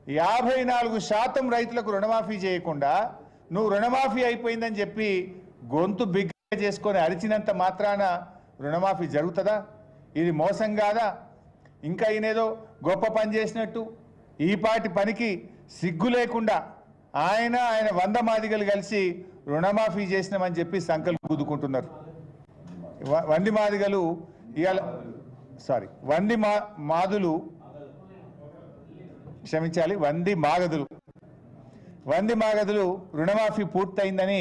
54% రైతులకు రుణమాఫీ చేయకుండా నువ్వు రుణమాఫీ అయిపోయిందని చెప్పి గొంతు బిగ్గ చేసుకొని అరిచినంత మాత్రాన రుణమాఫీ జరుగుతుందా? ఇది మోసం కాదా? ఇంకా ఈయనేదో గొప్ప పని చేసినట్టు ఈ పాటి పనికి సిగ్గు లేకుండా ఆయన 100 మాదిగలు కలిసి రుణమాఫీ చేసినామని చెప్పి సంకల్పం గుద్దుకుంటున్నారు. వంది మాదిగలు ఇవాళ వంది మాగదులు రుణమాఫీ పూర్తయిందని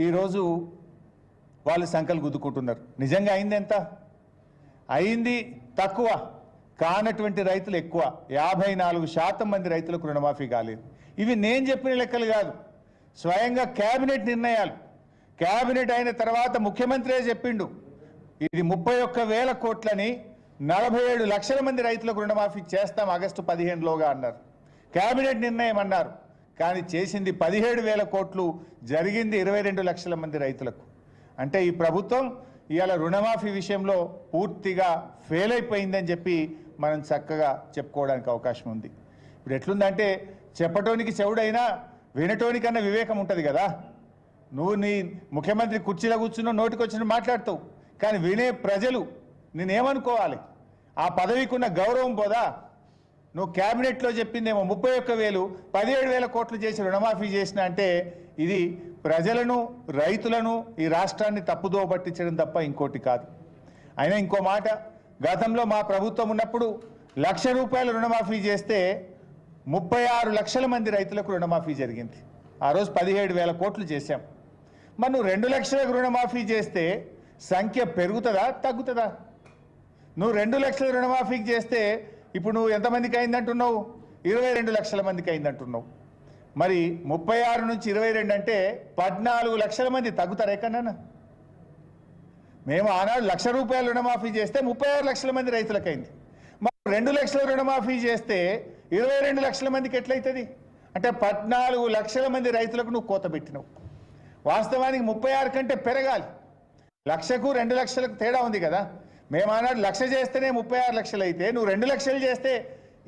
ఈరోజు వాళ్ళు సంకల్పం గుద్దుకుంటున్నారు. నిజంగా అయింది ఎంత? అయింది తక్కువ, కానటువంటి రైతులు ఎక్కువ. 54% మంది రైతులకు రుణమాఫీ కాలేదు. ఇవి నేను చెప్పిన లెక్కలు కాదు, స్వయంగా కేబినెట్ నిర్ణయాలు. కేబినెట్ అయిన తర్వాత ముఖ్యమంత్రే చెప్పిండు ఇది 31,000 కోట్లని 47 లక్షల మంది రైతులకు రుణమాఫీ చేస్తాం ఆగస్టు 15లోగా అన్నారు. కేబినెట్ నిర్ణయం అన్నారు, కానీ చేసింది 17,000 కోట్లు, జరిగింది 22 లక్షల మంది రైతులకు. అంటే ఈ ప్రభుత్వం ఇవాళ రుణమాఫీ విషయంలో పూర్తిగా ఫెయిల్ అయిపోయిందని చెప్పి మనం చక్కగా చెప్పుకోవడానికి అవకాశం ఉంది. ఇప్పుడు ఎట్లుందంటే చెప్పటోనికి చెవుడైనా వినటోనికన్నా వివేకం ఉంటుంది కదా. నువ్వు నీ ముఖ్యమంత్రి కుర్చీలో కూర్చున్న నోటికి వచ్చిన మాట్లాడుతావు, కానీ వినే ప్రజలు నేనేమనుకోవాలి? ఆ పదవికి ఉన్న గౌరవం పోదా? నువ్వు క్యాబినెట్లో చెప్పిందేమో 31,000, 17,000 కోట్లు చేసి రుణమాఫీ చేసిన అంటే ఇది ప్రజలను, రైతులను, ఈ రాష్ట్రాన్ని తప్పుదోవ పట్టించడం తప్ప ఇంకోటి కాదు. అయినా ఇంకో మాట, గతంలో మా ప్రభుత్వం ఉన్నప్పుడు ₹1,00,000 రుణమాఫీ చేస్తే 36 లక్షల మంది రైతులకు రుణమాఫీ జరిగింది. ఆ రోజు 17,000 కోట్లు చేశాం. మరి నువ్వు 2 లక్షలకు రుణమాఫీ చేస్తే సంఖ్య పెరుగుతుందా తగ్గుతుందా? నువ్వు 2 లక్షల రుణమాఫీకి చేస్తే ఇప్పుడు నువ్వు ఎంతమందికి అయిందంటున్నావు? 22 లక్షల మందికి అయిందంటున్నావు. మరి 36 నుంచి 22 అంటే 14 లక్షల మంది తగ్గుతారు ఎక్కడన్నా? మేము ఆనాడు ₹1,00,000 రుణమాఫీ చేస్తే 36 లక్షల మంది రైతులకు అయింది. మరి 2 లక్షల రుణమాఫీ చేస్తే 22 లక్షల మందికి ఎట్లయితుంది? అంటే 14 లక్షల మంది రైతులకు నువ్వు కోత పెట్టినావు. వాస్తవానికి 36 కంటే పెరగాలి. 1,00,000కు 2 లక్షలకు తేడా ఉంది కదా. మేము ఆనాడు 1,00,000 చేస్తేనే 36 లక్షలు అయితే, నువ్వు 2 లక్షలు చేస్తే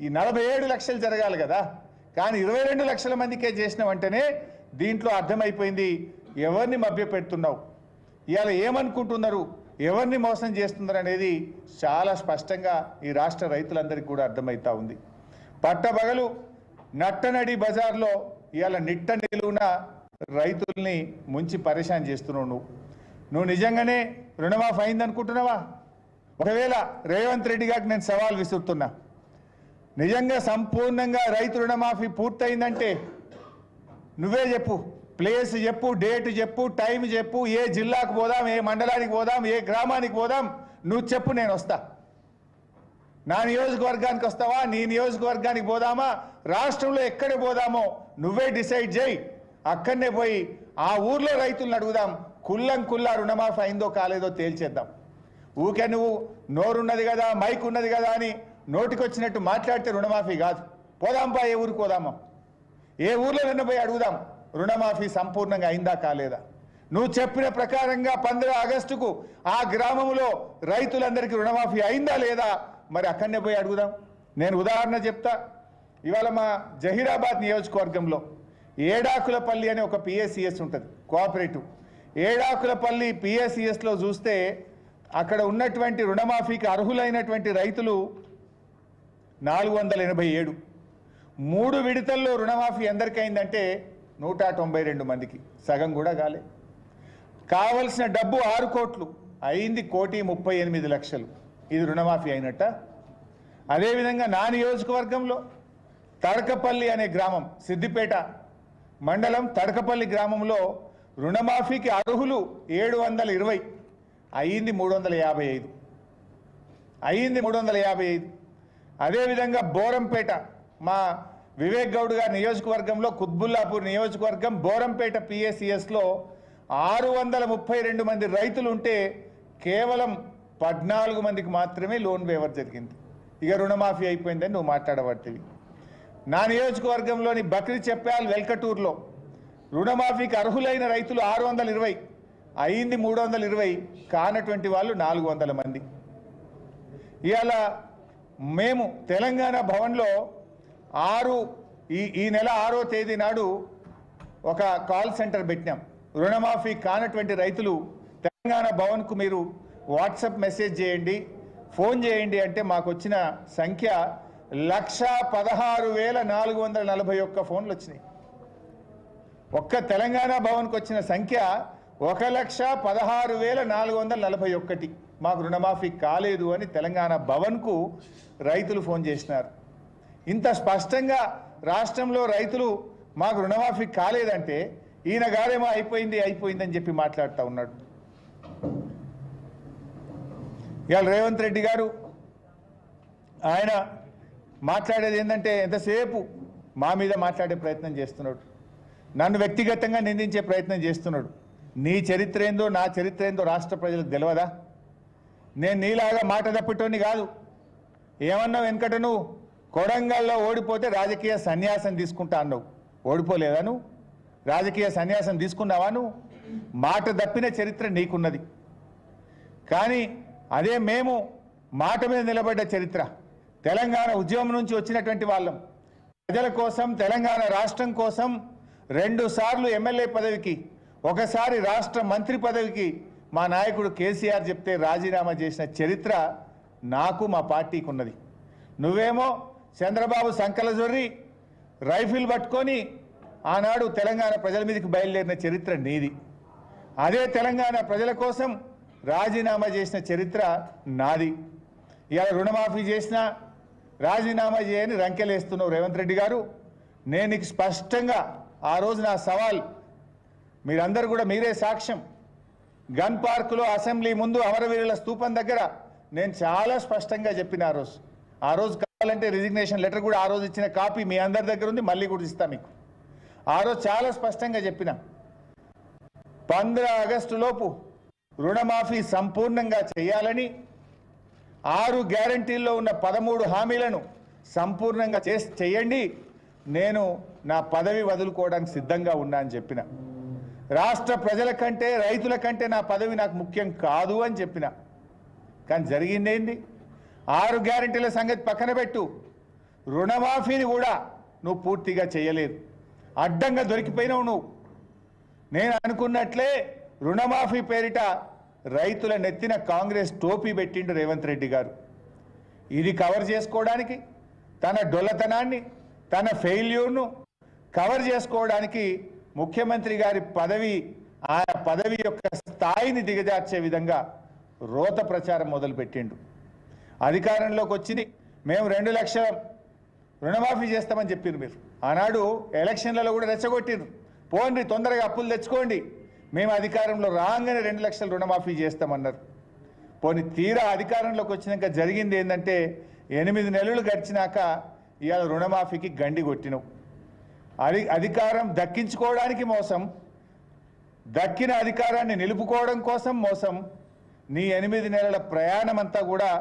ఈ 47 లక్షలు జరగాలి కదా. కానీ 22 లక్షల మందికే చేసినావంటేనే దీంట్లో అర్థమైపోయింది ఎవరిని మభ్యపెడుతున్నావు, ఇవాళ ఏమనుకుంటున్నారు, ఎవరిని మోసం చేస్తున్నారు అనేది చాలా స్పష్టంగా ఈ రాష్ట్ర రైతులందరికీ కూడా అర్థమవుతా ఉంది. పట్టబగలు నట్టనడి బజార్లో ఇవాళ నిట్ట నిలువున రైతుల్ని ముంచి పరేషాన్ చేస్తున్నావు. నువ్వు నిజంగానే రుణమాఫీ అయిందనుకుంటున్నావా? ఒకవేళ రేవంత్ రెడ్డి గారికి నేను సవాల్ విసురుతున్నా, నిజంగా సంపూర్ణంగా రైతు రుణమాఫీ పూర్తయిందంటే నువ్వే చెప్పు, ప్లేస్ చెప్పు, డేట్ చెప్పు, టైం చెప్పు, ఏ జిల్లాకు పోదాం, ఏ మండలానికి పోదాం, ఏ గ్రామానికి పోదాం, నువ్వు చెప్పు, నేను వస్తా. నా నియోజకవర్గానికి వస్తావా, నీ నియోజకవర్గానికి పోదామా, రాష్ట్రంలో ఎక్కడ పోదామో నువ్వే డిసైడ్ చేయి. అక్కడనే పోయి ఆ ఊర్లో రైతులను అడుగుదాం, కుల్లా రుణమాఫీ అయిందో కాలేదో తేల్చేద్దాం. ఊకే నువ్వు నోరున్నది కదా, మైక్ ఉన్నది కదా అని నోటికి వచ్చినట్టు మాట్లాడితే రుణమాఫీ కాదు. పోదాంపా, ఏ ఊరికి పోదామో, ఏ ఊర్లో నిన్న పోయి అడుగుదాం రుణమాఫీ సంపూర్ణంగా అయిందా కాలేదా. నువ్వు చెప్పిన ప్రకారంగా 15 ఆగస్టుకు ఆ గ్రామంలో రైతులందరికీ రుణమాఫీ అయిందా లేదా, మరి అక్కడనే పోయి అడుగుదాం. నేను ఉదాహరణ చెప్తా. ఇవాళ మా జహీరాబాద్ నియోజకవర్గంలో ఏడాకులపల్లి అనే ఒక పిఎస్సిఎస్ ఉంటుంది, కోఆపరేటివ్. ఏడాకులపల్లి పిఎస్సిఎస్లో చూస్తే అక్కడ ఉన్నటువంటి రుణమాఫీకి అర్హులైనటువంటి రైతులు 487. 3 విడతల్లో రుణమాఫీ ఎందరికి అయిందంటే 192 మందికి, సగం కూడా కాలే. కావలసిన డబ్బు 6 కోట్లు అయింది, 1,38,00,000. ఇది రుణమాఫీ అయినట్ట. అదేవిధంగా నా నియోజకవర్గంలో తడకపల్లి అనే గ్రామం, సిద్దిపేట మండలం తడకపల్లి గ్రామంలో రుణమాఫీకి అర్హులు 720, అయింది 355. అదేవిధంగా బోరంపేట, మా వివేక్ గౌడ్ గారి నియోజకవర్గంలో కుత్బుల్లాపూర్ నియోజకవర్గం బోరంపేట పిఎస్సిఎస్లో 632 మంది రైతులు ఉంటే కేవలం 14 మందికి మాత్రమే లోన్ వేవర్ జరిగింది. ఇక రుణమాఫీ అయిపోయిందని నువ్వు మాట్లాడబడుతుంది. నా నియోజకవర్గంలోని బక్రీ చెప్పాల్ వెల్కటూరులో రుణమాఫీకి అర్హులైన రైతులు 620, అయింది 320, కానటువంటి వాళ్ళు 400 మంది. ఇవాళ మేము తెలంగాణ భవన్లో 6 ఈ నెల 6వ తేదీ నాడు ఒక కాల్ సెంటర్ పెట్టినాం. రుణమాఫీ కానటువంటి రైతులు తెలంగాణ భవన్కు మీరు వాట్సాప్ మెసేజ్ చేయండి, ఫోన్ చేయండి అంటే మాకు వచ్చిన సంఖ్య 1,16,441 ఫోన్లు వచ్చినాయి. ఒక్క తెలంగాణ భవన్కు వచ్చిన సంఖ్య 1,16,441. మాకు రుణమాఫీ కాలేదు అని తెలంగాణ భవన్కు రైతులు ఫోన్ చేసినారు. ఇంత స్పష్టంగా రాష్ట్రంలో రైతులు మాకు రుణమాఫీ కాలేదంటే ఈయన గారేమో అయిపోయిందని చెప్పి మాట్లాడుతూ ఉన్నాడు. ఇవాళ రేవంత్ రెడ్డి గారు ఆయన మాట్లాడేది ఏంటంటే ఎంతసేపు మా మీద మాట్లాడే ప్రయత్నం చేస్తున్నాడు, నన్ను వ్యక్తిగతంగా నిందించే ప్రయత్నం చేస్తున్నాడు. నీ చరిత్ర ఏందో నా చరిత్ర ఏందో రాష్ట్ర ప్రజలకు తెలియదా? నేను నీలాగా మాట తప్పిటోని కాదు. ఏమన్నావు వెనకట, నువ్వు కొడంగల్లో ఓడిపోతే రాజకీయ సన్యాసం తీసుకుంటా అన్నావు. ఓడిపోలేదా నువ్వు? రాజకీయ సన్యాసం తీసుకున్నావా నువ్వు? మాట తప్పిన చరిత్ర నీకున్నది. కానీ అదే మేము మాట మీద నిలబడ్డ చరిత్ర, తెలంగాణ ఉద్యమం నుంచి వచ్చినటువంటి వాళ్ళం, ప్రజల కోసం తెలంగాణ రాష్ట్రం కోసం 2 సార్లు ఎమ్మెల్యే పదవికి, ఒకసారి రాష్ట్ర మంత్రి పదవికి మా నాయకుడు కేసీఆర్ చెప్తే రాజీనామా చేసిన చరిత్ర నాకు మా పార్టీకి ఉన్నది. నువ్వేమో చంద్రబాబు సంకల జొర్రి రైఫిల్ పట్టుకొని ఆనాడు తెలంగాణ ప్రజల మీదకి బయలుదేరిన చరిత్ర నీది. అదే తెలంగాణ ప్రజల కోసం రాజీనామా చేసిన చరిత్ర నాది. ఇవాళ రుణమాఫీ చేసినా రాజీనామా చేయని రంకెలేస్తున్నావు రేవంత్ రెడ్డి గారు. నేను నీకు స్పష్టంగా ఆ రోజు నా సవాల్ మీరందరూ కూడా మీరే సాక్ష్యం. గన్ పార్కులో అసెంబ్లీ ముందు అమరవీరుల స్తూపం దగ్గర నేను చాలా స్పష్టంగా చెప్పిన ఆ రోజు కావాలంటే రిజిగ్నేషన్ లెటర్ కూడా ఆ రోజు ఇచ్చిన కాపీ మీ అందరి దగ్గర ఉంది, మళ్ళీ కూడా ఇస్తా మీకు. ఆ రోజు చాలా స్పష్టంగా చెప్పిన 15 ఆగస్టు లోపు రుణమాఫీ సంపూర్ణంగా చేయాలని, 6 గ్యారంటీల్లో ఉన్న 13 హామీలను సంపూర్ణంగా చేయండి, నేను నా పదవి వదులుకోవడానికి సిద్ధంగా ఉన్నా అని చెప్పిన. రాష్ట్ర ప్రజల కంటే రైతుల కంటే నా పదవి నాకు ముఖ్యం కాదు అని చెప్పిన. కానీ జరిగిందేంది? 6 గ్యారంటీల సంగతి పక్కన పెట్టు, రుణమాఫీని కూడా నువ్వు పూర్తిగా చేయలేదు. అడ్డంగా దొరికిపోయినావు నువ్వు. నేను అనుకున్నట్లే రుణమాఫీ పేరిట రైతుల నెత్తిన కాంగ్రెస్ టోపీ పెట్టిండు రేవంత్ రెడ్డి గారు. ఇది కవర్ చేసుకోవడానికి, తన డొల్లతనాన్ని, తన ఫెయిల్యూర్ను కవర్ చేసుకోవడానికి ముఖ్యమంత్రి గారి పదవి, ఆ పదవి యొక్క స్థాయిని దిగజార్చే విధంగా రోత ప్రచారం మొదలుపెట్టిండు. అధికారంలోకి వచ్చింది, మేము 2 లక్షల రుణమాఫీ చేస్తామని చెప్పిండ్రు మీరు. ఆనాడు ఎలక్షన్లలో కూడా రెచ్చగొట్టిండ్రు, పోండి తొందరగా అప్పులు తెచ్చుకోండి, మేము అధికారంలో రాగానే 2 లక్షల రుణమాఫీ చేస్తామన్నారు. పోనీ తీరా అధికారంలోకి వచ్చినాక జరిగింది ఏంటంటే 8 నెలలు గడిచినాక ఇవాళ రుణమాఫీకి గండి కొట్టినావు. అధికారం దక్కించుకోవడానికి మోసం, దక్కిన అధికారాన్ని నిలుపుకోవడం కోసం మోసం. నీ 8 నెలల ప్రయాణం అంతా కూడా